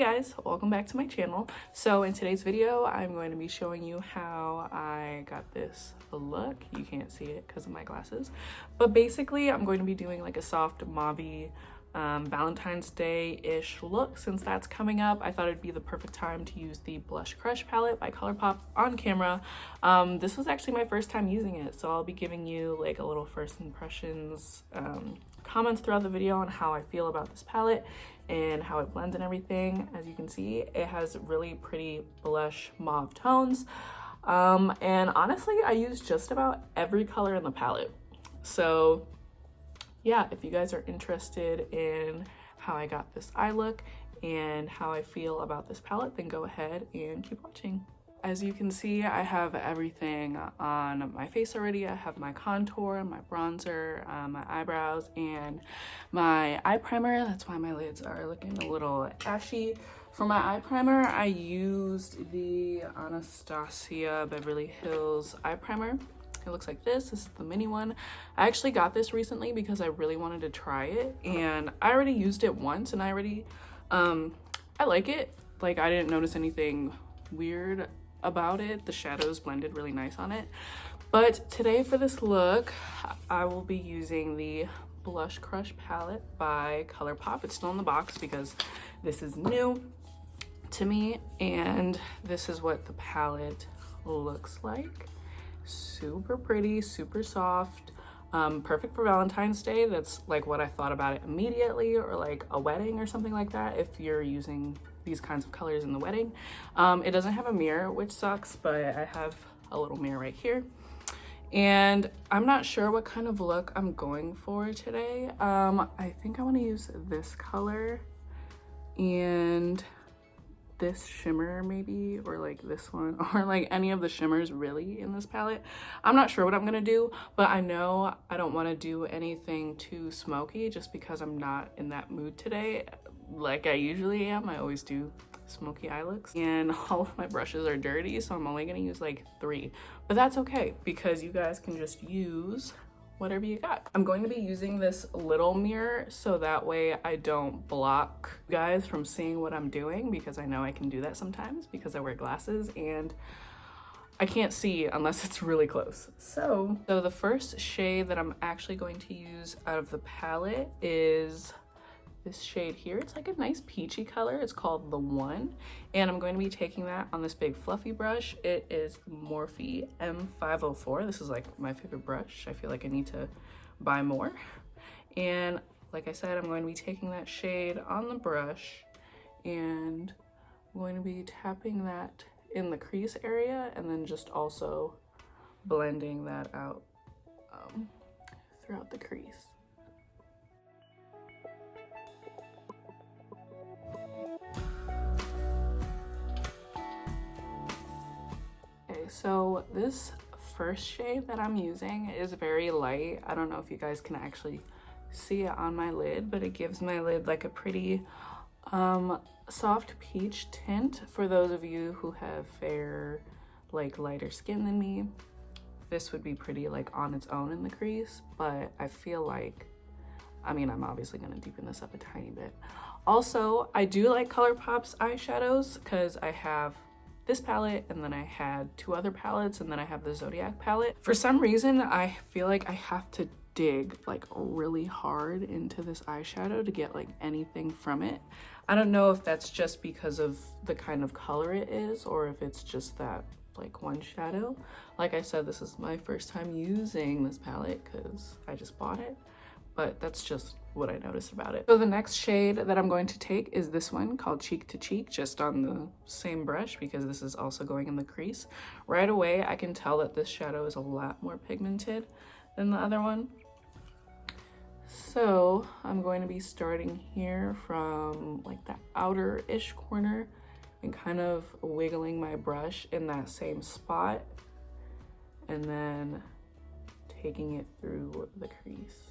Hey guys, welcome back to my channel. So in today's video, I'm going to be showing you how I got this look. You can't see it because of my glasses, but basically I'm going to be doing like a soft mauve Valentine's Day-ish look. Since that's coming up, I thought it'd be the perfect time to use the Blush Crush palette by Colourpop on camera. This was actually my first time using it, so I'll be giving you like a little first impressions comments throughout the video on how I feel about this palette and how it blends and everything. As you can see, it has really pretty blush mauve tones, and honestly I use just about every color in the palette. So yeah, if you guys are interested in how I got this eye look and how I feel about this palette, then go ahead and keep watching. As you can see, I have everything on my face already. I have my contour, my bronzer, my eyebrows, and my eye primer. That's why my lids are looking a little ashy. For my eye primer, I used the Anastasia Beverly Hills eye primer. It looks like this. This is the mini one. I actually got this recently because I really wanted to try it, and I already used it once, and I like it. Like, I didn't notice anything weird about it. The shadows blended really nice on it. But today for this look, I will be using the Blush Crush palette by Colourpop. It's still in the box because this is new to me, and this is what the palette looks like. Super pretty, super soft, perfect for Valentine's Day. That's like what I thought about it immediately, or like a wedding or something like that, if you're using these kinds of colors in the wedding. It doesn't have a mirror, which sucks, but I have a little mirror right here. And I'm not sure what kind of look I'm going for today. I think I want to use this color and this shimmer maybe, or like this one, or like any of the shimmers really in this palette. I'm not sure what I'm gonna do, but I know I don't want to do anything too smoky just because I'm not in that mood today like I usually am. I always do smoky eye looks, and all of my brushes are dirty, so I'm only gonna use like 3, but that's okay because you guys can just use whatever you got. I'm going to be using this little mirror so that way I don't block you guys from seeing what I'm doing, because I know I can do that sometimes because I wear glasses and I can't see unless it's really close. So the first shade that I'm actually going to use out of the palette is this shade here. It's like a nice peachy color. It's called the One, and I'm going to be taking that on this big fluffy brush. It is Morphe M504. This is like my favorite brush. I feel like I need to buy more. And like I said, I'm going to be taking that shade on the brush, and I'm going to be tapping that in the crease area, and then just also blending that out throughout the crease. So this first shade that I'm using is very light. I don't know if you guys can actually see it on my lid, but it gives my lid like a pretty soft peach tint. For those of you who have fair, like lighter skin than me, this would be pretty like on its own in the crease, but I feel like, I mean, I'm obviously going to deepen this up a tiny bit. Also, I do like Colourpop's eyeshadows because I have this palette, and then I had 2 other palettes, and then I have the Zodiac palette. For some reason, I feel like I have to dig like really hard into this eyeshadow to get like anything from it. I don't know if that's just because of the kind of color it is, or if it's just that like one shadow. Like I said, this is my first time using this palette because I just bought it, but that's just what I noticed about it. So the next shade that I'm going to take is this one called Cheek to Cheek, just on the same brush because this is also going in the crease. Right away, I can tell that this shadow is a lot more pigmented than the other one. So I'm going to be starting here from like the outer-ish corner and kind of wiggling my brush in that same spot, and then taking it through the crease.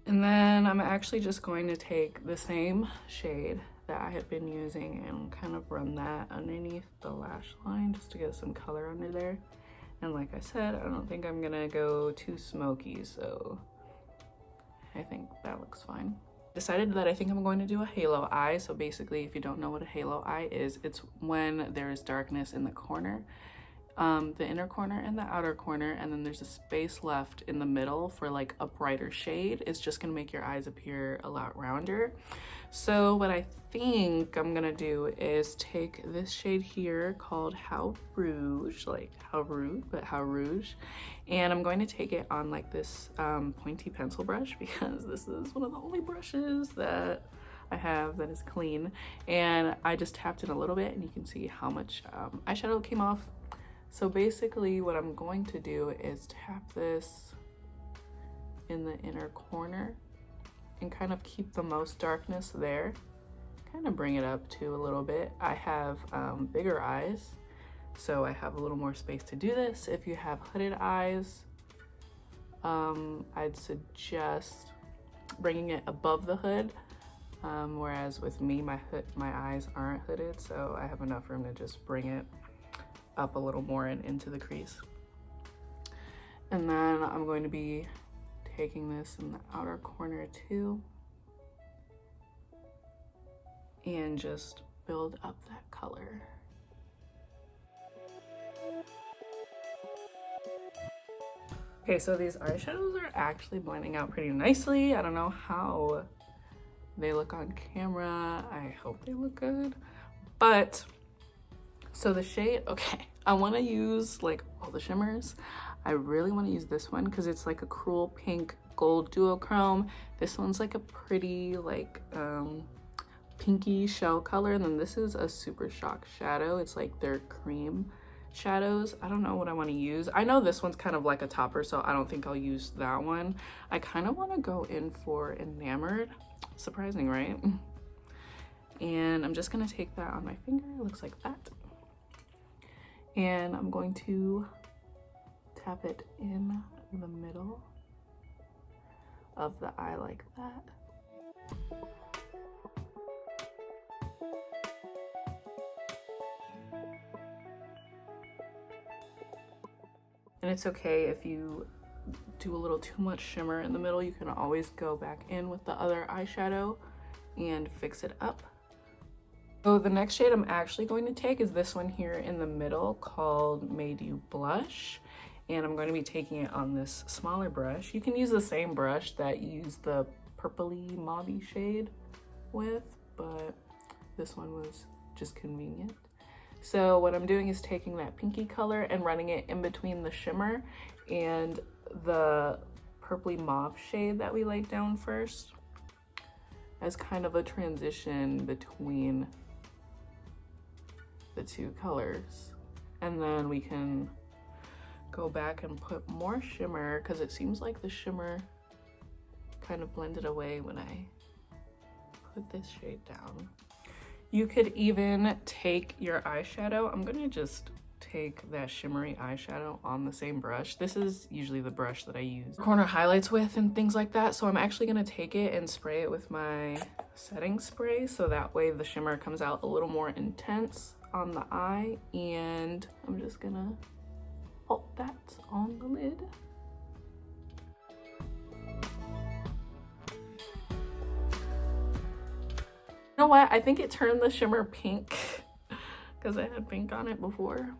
And then I'm actually just going to take the same shade that I had been using and kind of run that underneath the lash line just to get some color under there. And like I said, I don't think I'm gonna go too smoky, so I think that looks fine. Decided that I think I'm going to do a halo eye. So basically, if you don't know what a halo eye is, it's when there is darkness in the corner, the inner corner and the outer corner, and then there's a space left in the middle for like a brighter shade. It's just gonna make your eyes appear a lot rounder. So what I think I'm gonna do is take this shade here called How Rouge, like How Rude, but How Rouge, and I'm going to take it on like this pointy pencil brush, because this is one of the only brushes that I have that is clean. And I just tapped it a little bit and you can see how much eyeshadow came off. So basically what I'm going to do is tap this in the inner corner and kind of keep the most darkness there, kind of bring it up to a little bit. I have bigger eyes, so I have a little more space to do this. If you have hooded eyes, I'd suggest bringing it above the hood, whereas with me, my eyes aren't hooded, so I have enough room to just bring it up a little more and into the crease. And then I'm going to be taking this in the outer corner too and just build up that color. Okay, so these eyeshadows are actually blending out pretty nicely. I don't know how they look on camera. I hope they look good. But so the shade, okay, I want to use like all the shimmers. I really want to use this one because it's like a Cruel Pink Gold Duochrome. This one's like a pretty like pinky shell color, and then this is a Super Shock shadow. It's like their cream shadows. I don't know what I want to use. I know this one's kind of like a topper, so I don't think I'll use that one. I kind of want to go in for Enamored. Surprising, right? And I'm just gonna take that on my finger. It looks like that. And I'm going to tap it in the middle of the eye like that. And it's okay if you do a little too much shimmer in the middle. You can always go back in with the other eyeshadow and fix it up. So the next shade I'm actually going to take is this one here in the middle called Made You Blush. And I'm going to be taking it on this smaller brush. You can use the same brush that you use the purpley mauve shade with, but this one was just convenient. So what I'm doing is taking that pinky color and running it in between the shimmer and the purpley mauve shade that we laid down first as kind of a transition between the two colors. And then we can go back and put more shimmer because it seems like the shimmer kind of blended away when I put this shade down. You could even take your eyeshadow. I'm gonna just take that shimmery eyeshadow on the same brush. This is usually the brush that I use corner highlights with and things like that. So I'm actually gonna take it and spray it with my setting spray, so that way the shimmer comes out a little more intense on the eye. And I'm just gonna put that on the lid. You know what? I think it turned the shimmer pink because I had pink on it before.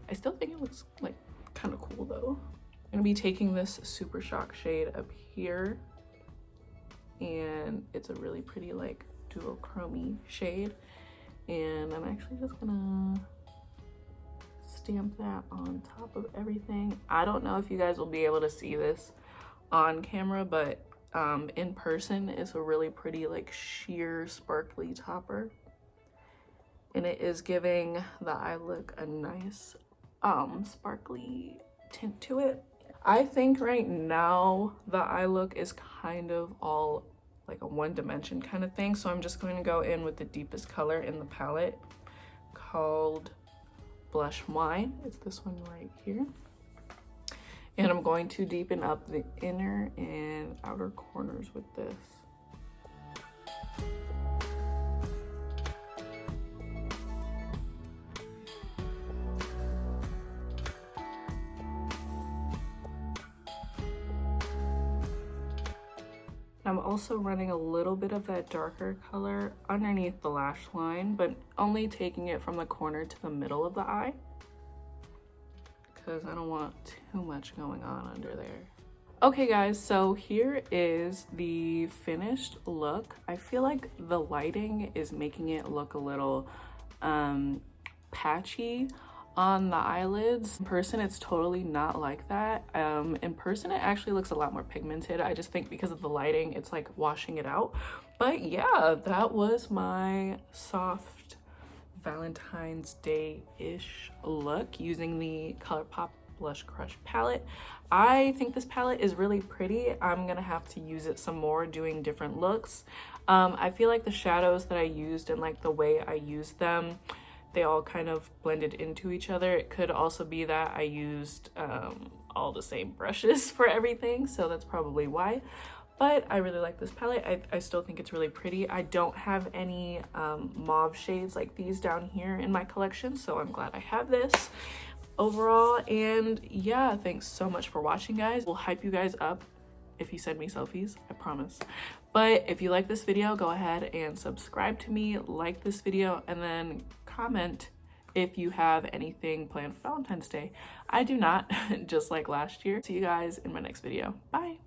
I still think it looks like kind of cool though. I'm gonna be taking this Super Shock shade up here, and it's a really pretty like duochrome shade. And I'm actually just gonna stamp that on top of everything. I don't know if you guys will be able to see this on camera, but in person it's a really pretty like sheer sparkly topper, and it is giving the eye look a nice sparkly tint to it. I think right now the eye look is kind of all like a one dimension kind of thing, so I'm just going to go in with the deepest color in the palette called Blush Wine. It's this one right here. And I'm going to deepen up the inner and outer corners with this. I'm also running a little bit of that darker color underneath the lash line, but only taking it from the corner to the middle of the eye, because I don't want too much going on under there. Okay guys, so here is the finished look. I feel like the lighting is making it look a little patchy on the eyelids. In person, it's totally not like that. In person, it actually looks a lot more pigmented. I just think because of the lighting, it's like washing it out. But yeah, that was my soft Valentine's Day-ish look using the Colourpop Blush Crush palette. I think this palette is really pretty. I'm gonna have to use it some more doing different looks. I feel like the shadows that I used and like the way I used them, they all kind of blended into each other. It could also be that I used all the same brushes for everything, so that's probably why. But I really like this palette. I still think it's really pretty. I don't have any mauve shades like these down here in my collection, so I'm glad I have this overall. And yeah, thanks so much for watching, guys. We'll hype you guys up if you send me selfies, I promise. But if you like this video, go ahead and subscribe to me, like this video, and then comment if you have anything planned for Valentine's Day. I do not, just like last year. See you guys in my next video. Bye.